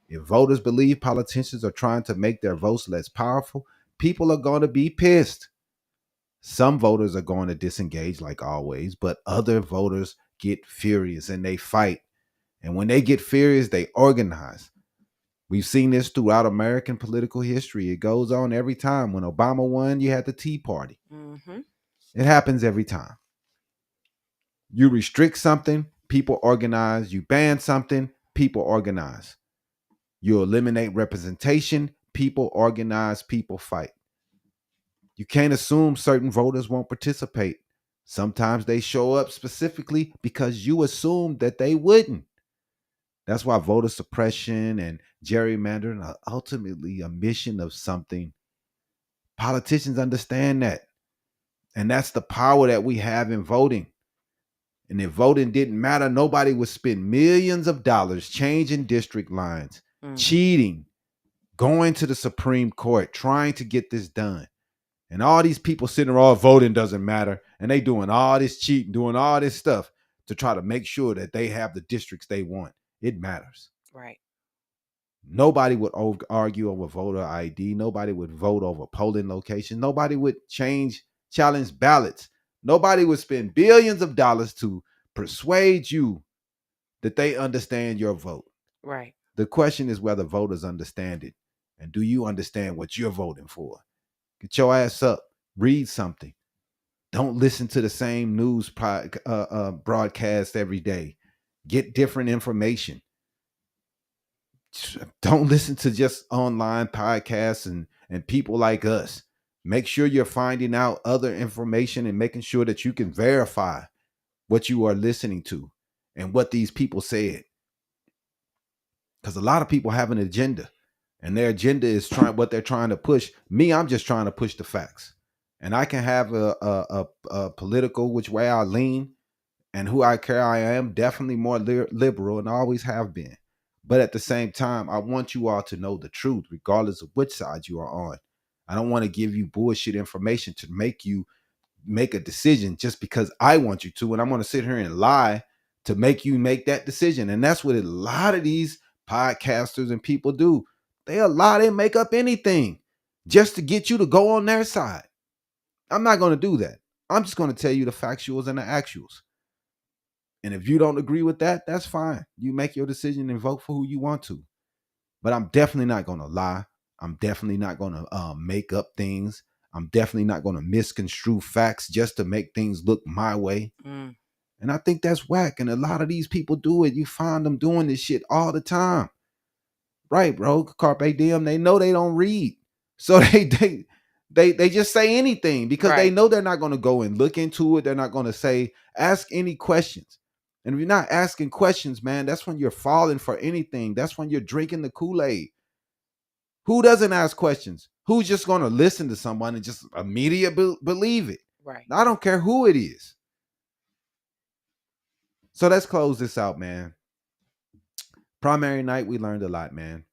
If voters believe politicians are trying to make their votes less powerful, people are going to be pissed. Some voters are going to disengage like always, but other voters get furious and they fight. And when they get furious, they organize. We've seen this throughout American political history. It goes on every time. When Obama won, you had the Tea Party. Mm-hmm. It happens every time. You restrict something, people organize. You ban something, people organize. You eliminate representation, people organize, people fight. You can't assume certain voters won't participate. Sometimes they show up specifically because you assumed that they wouldn't. That's why voter suppression and gerrymandering are ultimately a mission of something. Politicians understand that. And that's the power that we have in voting. And if voting didn't matter, nobody would spend millions of dollars changing district lines, cheating, going to the Supreme Court, trying to get this done. And all these people sitting around, voting doesn't matter. And they doing all this cheating, doing all this stuff to try to make sure that they have the districts they want. It matters. Right. Nobody would argue over voter ID. Nobody would vote over polling location. Nobody would challenge ballots. Nobody would spend billions of dollars to persuade you that they understand your vote. Right. The question is whether voters understand it. And do you understand what you're voting for? Get your ass up. Read something. Don't listen to the same news broadcast every day. Get different information. Don't listen to just online podcasts and people like us. Make sure you're finding out other information and making sure that you can verify what you are listening to and what these people said. Because a lot of people have an agenda. And their agenda is what they're trying to push. Me, I'm just trying to push the facts. And I can have a political which way I lean and who I care. I am definitely more liberal and always have been. But at the same time, I want you all to know the truth, regardless of which side you are on. I don't want to give you bullshit information to make you make a decision just because I want you to. And I'm going to sit here and lie to make you make that decision. And that's what a lot of these podcasters and people do. They make up anything just to get you to go on their side. I'm not going to do that. I'm just going to tell you the factuals and the actuals. And if you don't agree with that, that's fine. You make your decision and vote for who you want to. But I'm definitely not going to lie. I'm definitely not going to make up things. I'm definitely not going to misconstrue facts just to make things look my way. And I think that's whack. And a lot of these people do it. You find them doing this shit all the time. Right, bro. Carpe diem. They know they don't read. So they just say anything because they know they're not going to go and look into it. They're not going to ask any questions. And if you're not asking questions, man, that's when you're falling for anything. That's when you're drinking the Kool-Aid. Who doesn't ask questions? Who's just going to listen to someone and just immediately believe it? Right. I don't care who it is. So let's close this out, man. Primary night, we learned a lot, man.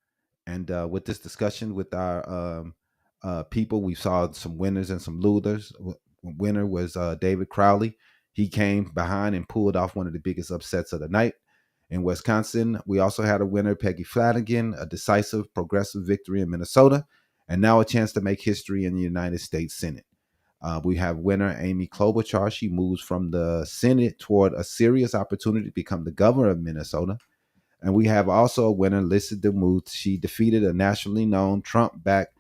And with this discussion with our people, we saw some winners and some losers. Winner was David Crowley. He came behind and pulled off one of the biggest upsets of the night. In Wisconsin, we also had a winner, Peggy Flanagan, a decisive progressive victory in Minnesota, and now a chance to make history in the United States Senate. We have winner Amy Klobuchar. She moves from the Senate toward a serious opportunity to become the governor of Minnesota. And we have also a winner, Lisa Demuth. She defeated a nationally known Trump-backed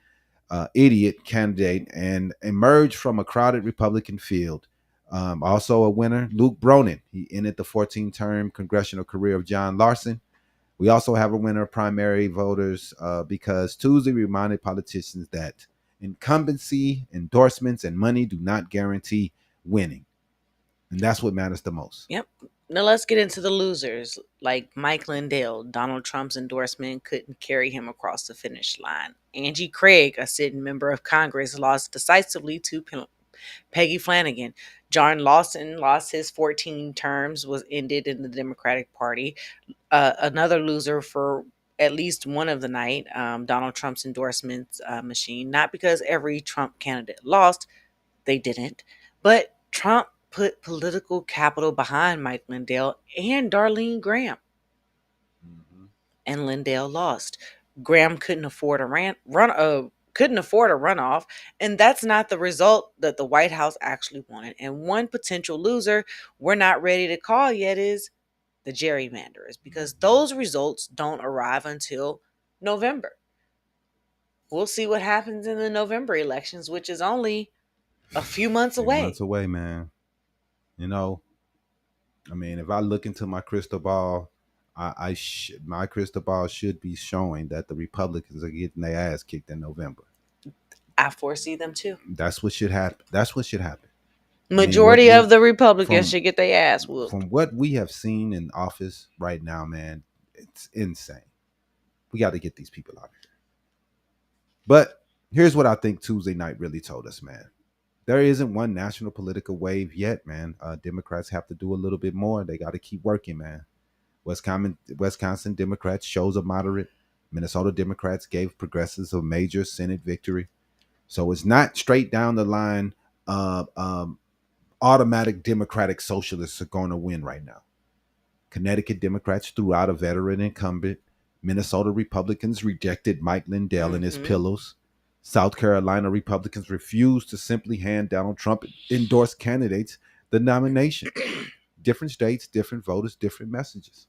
idiot candidate and emerged from a crowded Republican field. Also a winner, Luke Bronin. He ended the 14-term congressional career of John Larson. We also have a winner of primary voters because Tuesday reminded politicians that incumbency, endorsements, and money do not guarantee winning. And that's what matters the most. Yep. Now let's get into the losers, like Mike Lindell. Donald Trump's endorsement couldn't carry him across the finish line. Angie Craig, a sitting member of Congress, lost decisively to Peggy Flanagan. John Larson lost his 14 terms, was ended in the Democratic Party. Another loser for at least one of the night, Donald Trump's endorsements machine. Not because every Trump candidate lost, they didn't, but Trump put political capital behind Mike Lindell and Darline Graham, and Lindell lost. Graham couldn't afford a runoff, and that's not the result that the White House actually wanted. And one potential loser we're not ready to call yet is the gerrymanderers, because those results don't arrive until November. We'll see what happens in the November elections, which is only a few months away. Months away, man. You know, I mean, if I look into my crystal ball, my crystal ball should be showing that the Republicans are getting their ass kicked in November. I foresee them too. That's what should happen. Majority of the Republicans should get their ass whooped. From what we have seen in office right now, man, it's insane. We got to get these people out of here. But here's what I think Tuesday night really told us, man. There isn't one national political wave yet, man. Democrats have to do a little bit more. They got to keep working, man. Wisconsin Democrats chose a moderate. Minnesota Democrats gave progressives a major Senate victory. So it's not straight down the line. Automatic Democratic socialists are going to win right now. Connecticut Democrats threw out a veteran incumbent. Minnesota Republicans rejected Mike Lindell and his pillows. South Carolina Republicans refused to simply hand Donald Trump endorsed candidates the nomination. Different states, different voters, different messages.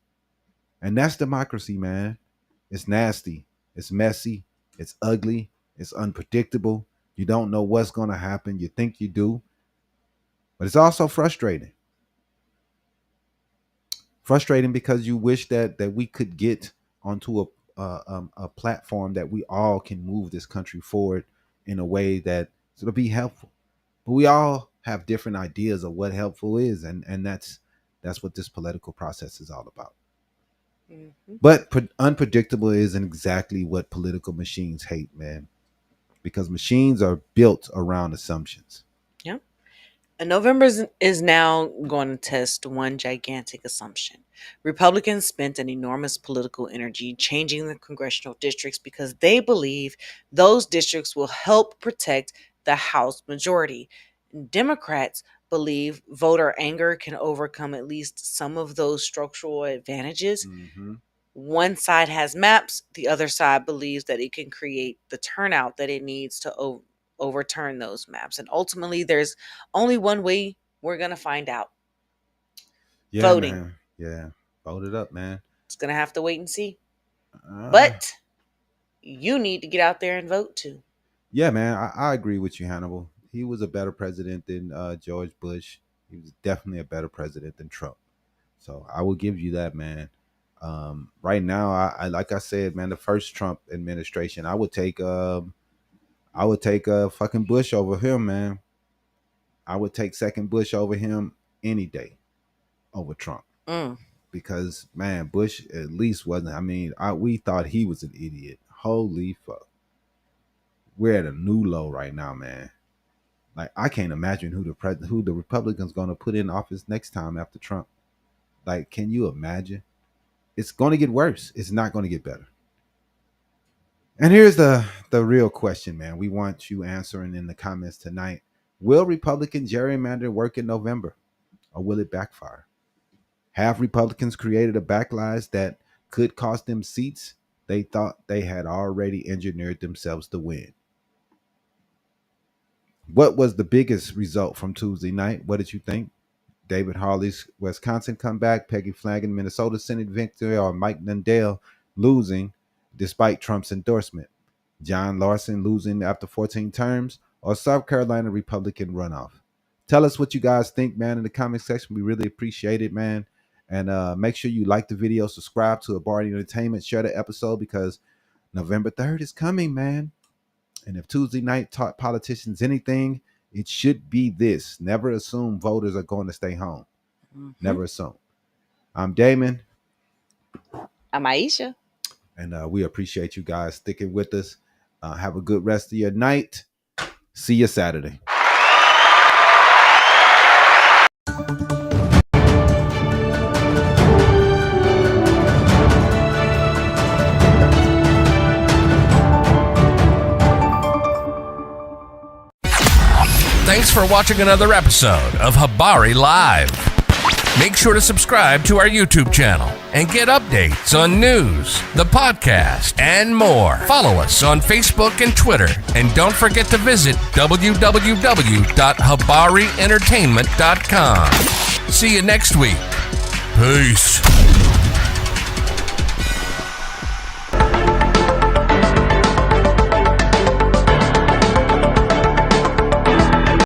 And that's democracy, man. It's nasty. It's messy. It's ugly. It's unpredictable. You don't know what's going to happen. You think you do. But it's also frustrating. Frustrating because you wish that we could get onto a platform that we all can move this country forward in a way that it'll be helpful. But we all have different ideas of what helpful is, and that's what this political process is all about. But unpredictable isn't exactly what political machines hate, man, because machines are built around assumptions. Yeah. And November is now going to test one gigantic assumption. Republicans spent an enormous political energy changing the congressional districts because they believe those districts will help protect the House majority. Democrats believe voter anger can overcome at least some of those structural advantages. One side has maps, the other side believes that it can create the turnout that it needs to overturn those maps. And ultimately, there's only one way we're going to find out. Yeah, voting. Man. Yeah, vote it up, man. It's going to have to wait and see. But you need to get out there and vote too. Yeah, man, I agree with you, Hannibal. He was a better president than George Bush. He was definitely a better president than Trump. So I will give you that, man. Right now, I like I said, man, the first Trump administration, I would take fucking Bush over him, man. I would take second Bush over him any day over Trump. Because, man, Bush at least wasn't. I mean, we thought he was an idiot. Holy fuck. We're at a new low right now, man. Like, I can't imagine who the Republicans going to put in office next time after Trump. Like, can you imagine? It's going to get worse. It's not going to get better. And here's the real question, man. We want you answering in the comments tonight. Will Republican gerrymander work in November, or will it backfire? Have Republicans created a backlash that could cost them seats they thought they had already engineered themselves to win? What was the biggest result from Tuesday night? What did you think? David Hawley's Wisconsin comeback, Peggy Flanagan, Minnesota Senate victory, or Mike Lindell losing despite Trump's endorsement? John Larson losing after 14 terms, or South Carolina Republican runoff? Tell us what you guys think, man, in the comment section. We really appreciate it, man. And make sure you like the video, subscribe to Habari Entertainment, share the episode, because November 3rd is coming, man. And if Tuesday night taught politicians anything, it should be this: never assume voters are going to stay home. Never assume. I'm Damon. I'm Iesha. And we appreciate you guys sticking with us. Have a good rest of your night. See you Saturday. Thanks for watching another episode of Habari Live. Make sure to subscribe to our YouTube channel and get updates on news, the podcast, and more. Follow us on Facebook and Twitter. And don't forget to visit www.habaryentertainment.com. See you next week. Peace.